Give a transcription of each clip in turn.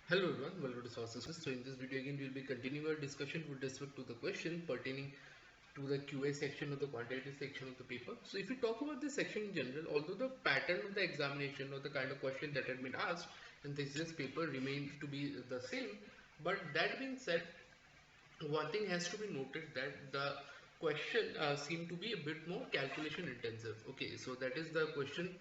Hello everyone, welcome to Sources. So in this video again we will be continuing our discussion with respect to the question pertaining to the QA section of the quantitative section of the paper. So if we talk about this section in general, although the pattern of the examination or the kind of question that had been asked in this paper remains to be the same, but that being said, one thing has to be noted that the question seemed to be a bit more calculation intensive. Okay, so that is the question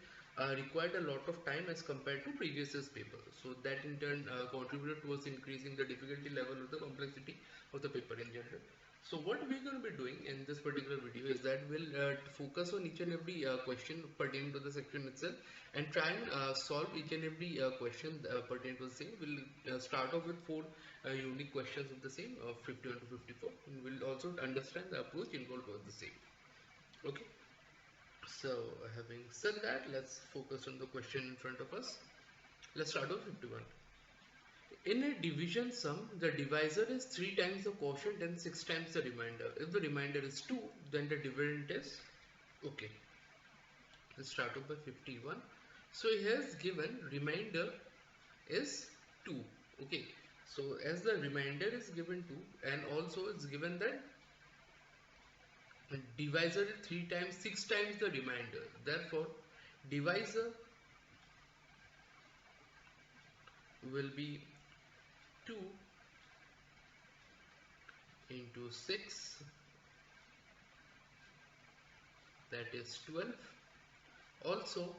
required a lot of time as compared to previous year's paper. So that in turn contributed towards increasing the difficulty level of the complexity of the paper in general. So what we're going to be doing in this particular video is that we'll focus on each and every question pertaining to the section itself and try and solve each and every question pertaining to the same. We'll start off with four unique questions of the same, 51 to 54, and we'll also understand the approach involved with the same. Okay. So having said that, let's focus on the question in front of us. Let's start with 51. In a division sum, the divisor is 3 times the quotient and 6 times the remainder. If the remainder is 2, then the dividend is okay. Let's start off by 51. So he has given remainder is 2. Okay. So as the remainder is given 2 and also it's given that divisor is 3 times 6 times the remainder. Therefore, divisor will be 2 into 6, that is 12. Also,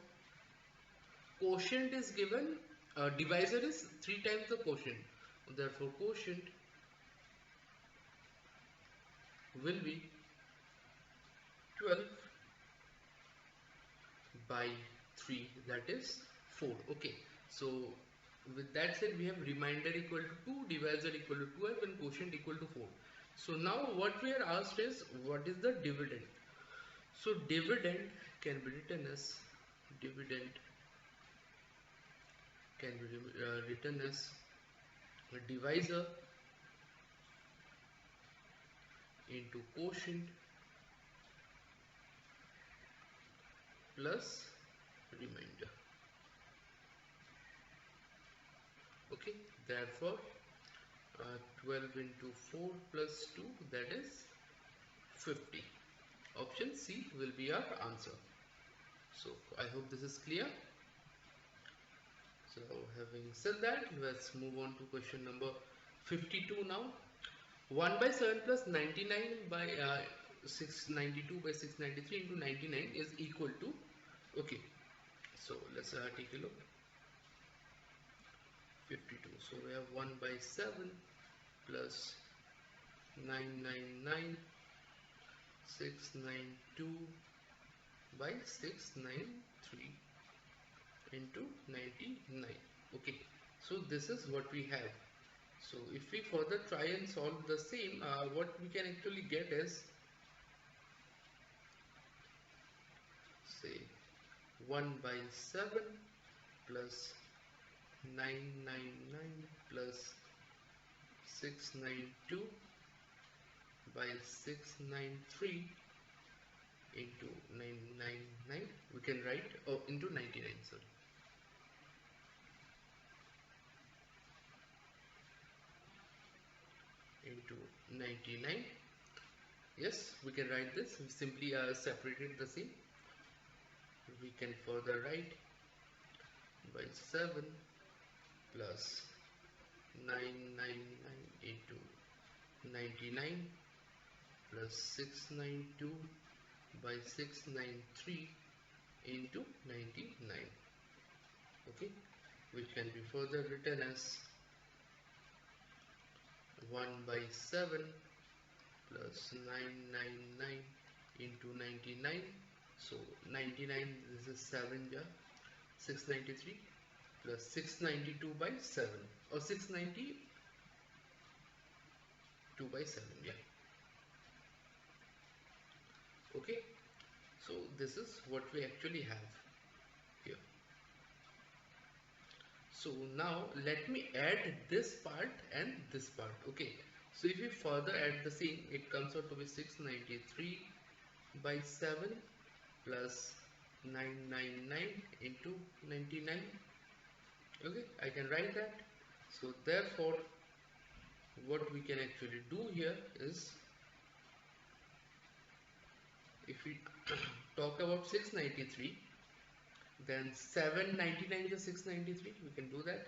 quotient is given, divisor is 3 times the quotient. Therefore, quotient will be 12 by 3, that is 4. Okay, so with that said, we have remainder equal to 2, divisor equal to 12 and quotient equal to 4. So now what we are asked is what is the dividend. So dividend can be written as written as a divisor into quotient plus remainder. Okay, therefore 12 into 4 plus 2, that is 50. Option C will be our answer. So I hope this is clear. So having said that, let's move on to question number 52 now. 1 by 7 plus 99 by 692 by 693 into 99 is equal to, okay, so let's take a look. 52. So we have 1 by 7 plus 999 692 by 693 into 99. Okay, so this is what we have. So if we further try and solve the same, what we can actually get is, say, 1 by 7 plus 999 plus 692 by 693 into 999. We can write, oh, into 99, sorry. Into 99. Yes, we can write this. We simply separated the same. We can further write by 7 plus 999 into 99 plus 692 by 693 into 99. Okay, which can be further written as 1 by 7 plus 999 into 99. So 99, this is 7 ja, 693 plus 692 by 7, or 692 by 7, yeah. Okay, so this is what we actually have here. So now let me add this part and this part. Okay, so if we further add the same, it comes out to be 693 by 7 plus 999 into 99. Okay, I can write that. So therefore what we can actually do here is, if we talk about 693, then 799 is 693, we can do that.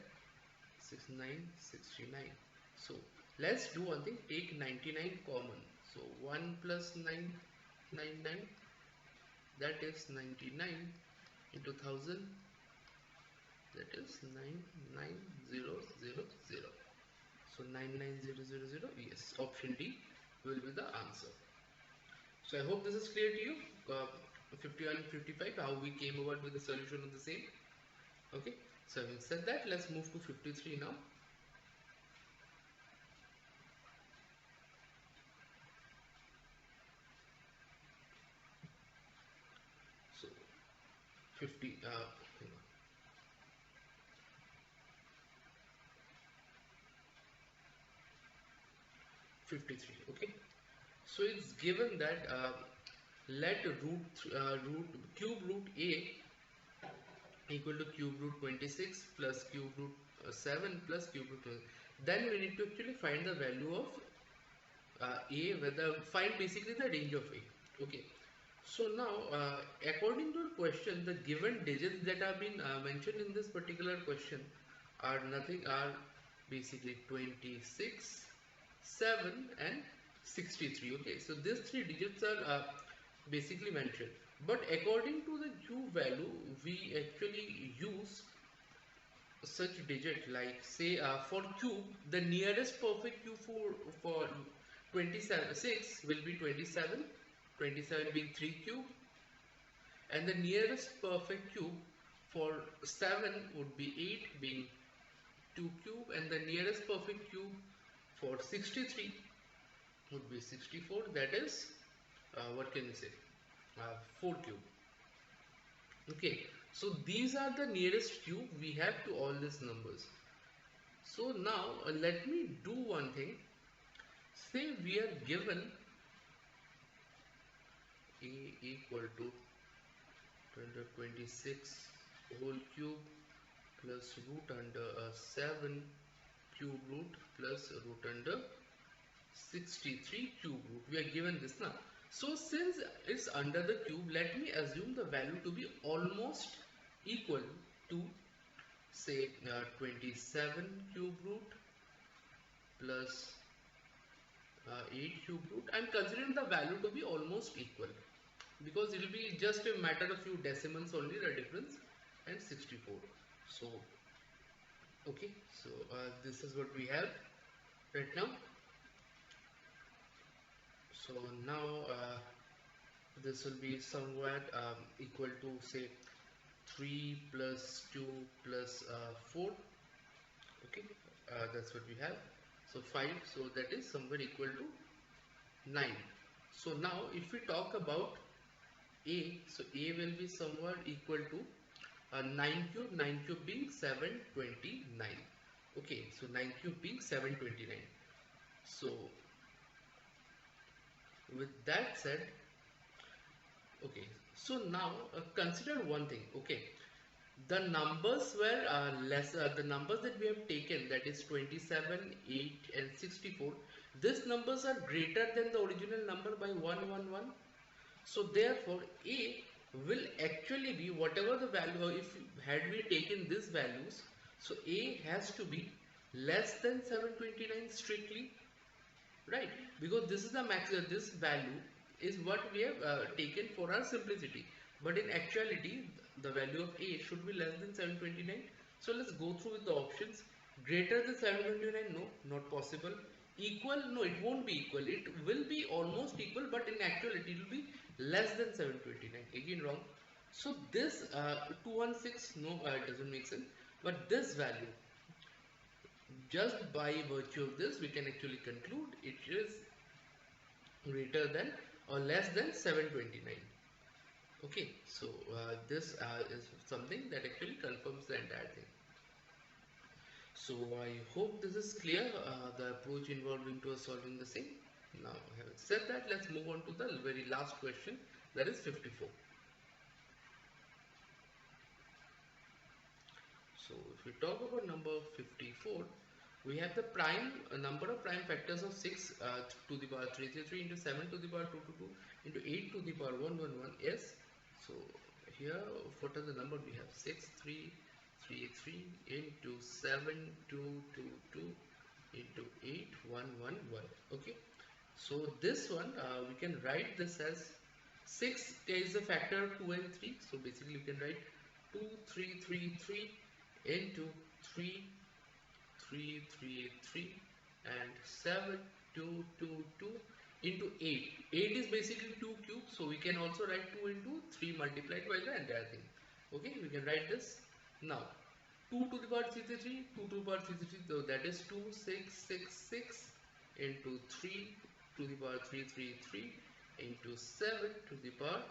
6969. So let's do one thing, take 99 common. So 1 plus 999, that is 99 into 1000, that is 99000. So 99000, yes, option D will be the answer. So I hope this is clear to you. 51 and 55, how we came about with the solution of the same. Okay, so having said that, let's move to 53 now. So 50, hang on. 53. Okay, so it's given that let cube root a equal to cube root 26 plus cube root 7 plus cube root 20. Then we need to actually find the value of a, whether find basically the range of a. Okay, so now according to the question, the given digits that have been mentioned in this particular question are basically 26, 7 and 63. Okay, so these three digits are basically mentioned, but according to the q value we actually use such digit, like say for cube, the nearest perfect cube for 26 will be 27, 27 being 3 cube, and the nearest perfect cube for 7 would be 8 being 2 cube, and the nearest perfect cube for 63 would be 64, that is what can you say, 4 cube. Okay, so these are the nearest cube we have to all these numbers. So now let me do one thing. Say we are given a equal to 26 whole cube plus root under 7 cube root plus root under 63 cube root. We are given this now. So since it's under the cube, let me assume the value to be almost equal to, say 27 cube root plus 8 cube root. I am considering the value to be almost equal because it will be just a matter of few decimals only, the difference, and 64. So okay, so this is what we have right now. So now this will be somewhat equal to, say 3 plus 2 plus 4. Okay, that's what we have. So 5, so that is somewhere equal to 9. So now if we talk about a, so a will be somewhere equal to 9 cube being 729. Okay, so 9 cube being 729. So with that said, okay, so now consider one thing. Okay, the numbers were less, the numbers that we have taken, that is 27, 8 and 64, these numbers are greater than the original number by 111. So therefore a will actually be whatever the value, if had we taken these values, so a has to be less than 729 strictly, right? Because this is the max, this value is what we have taken for our simplicity, but in actuality the value of a should be less than 729. So let's go through with the options. Greater than 729, no, not possible. Equal, no, it won't be equal, it will be almost equal, but in actuality it will be less than 729, again wrong. So this 216, no, it doesn't make sense. But this value, just by virtue of this, we can actually conclude it is greater than or less than 729. Okay, so this is something that actually confirms the entire thing. So I hope this is clear, the approach involved into solving the same. Now having said that, let's move on to the very last question, that is 54. So if we talk about number 54, we have the prime number of prime factors of 6 to the power 333 into 7 to the power 222 into 8 to the power 111 is, so here what are the number we have? 6333 into 7222 into 8111. Okay, so this one we can write this as 6 is a factor of 2 and 3, so basically we can write 2333 into 3333 and 7222 into 8. 8 is basically 2 cubes, so we can also write 2 into 3 multiplied by the entire thing. Okay, we can write this now. 2 to the power 333, 2 to the power 333, so that is 2666 into 3 to the power 333 into 7 to the power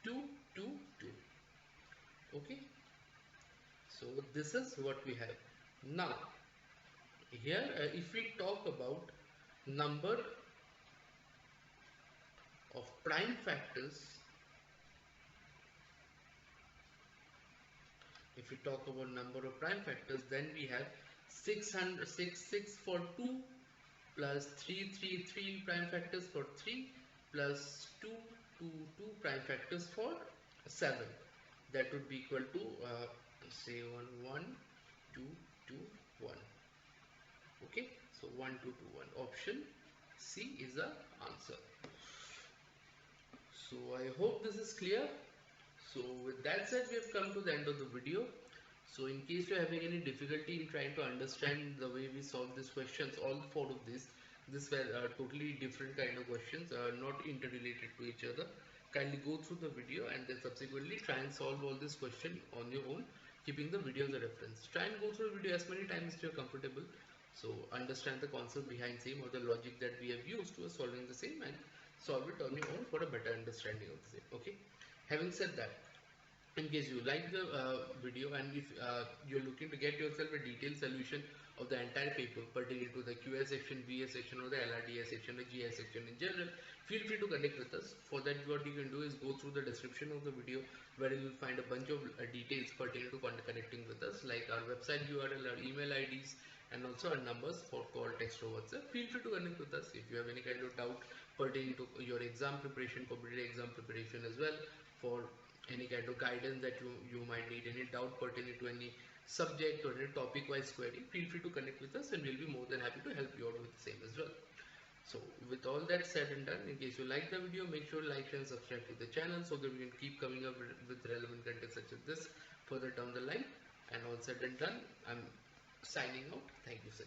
222. Okay, so this is what we have. Now here if we talk about number of prime factors, if we talk about number of prime factors, then we have 666 for 2 plus 333 prime factors for 3 plus 222 prime factors for 7. That would be equal to say 1 1 2 2 1. Okay, so 1 2 2 1. Option C is the answer. So I hope this is clear. So with that said, we have come to the end of the video. So in case you are having any difficulty in trying to understand the way we solve these questions, all 4 of these were totally different kind of questions, not interrelated to each other. Kindly go through the video and then subsequently try and solve all these questions on your own, keeping the video as a reference. Try and go through the video as many times as you are comfortable. So understand the concept behind same or the logic that we have used to solving the same, and solve it on your own for a better understanding of the same. Okay. Having said that, in case you like the video and if you're looking to get yourself a detailed solution of the entire paper pertaining to the QA section, BA section or the LRDA section or GI section in general, feel free to connect with us. For that, what you can do is go through the description of the video where you will find a bunch of details pertaining to connecting with us, like our website URL, our email IDs, and also our numbers for call, text or WhatsApp. Feel free to connect with us if you have any kind of doubt pertaining to your exam preparation, competitive exam preparation, as well for any kind of guidance that you might need, any doubt pertaining to any subject or any topic wise query. Feel free to connect with us and we'll be more than happy to help you out with the same as well. So with all that said and done, in case you like the video, make sure to like and subscribe to the channel so that we can keep coming up with relevant content such as this further down the line. And all said and done, I'm signing out. Thank you, sir.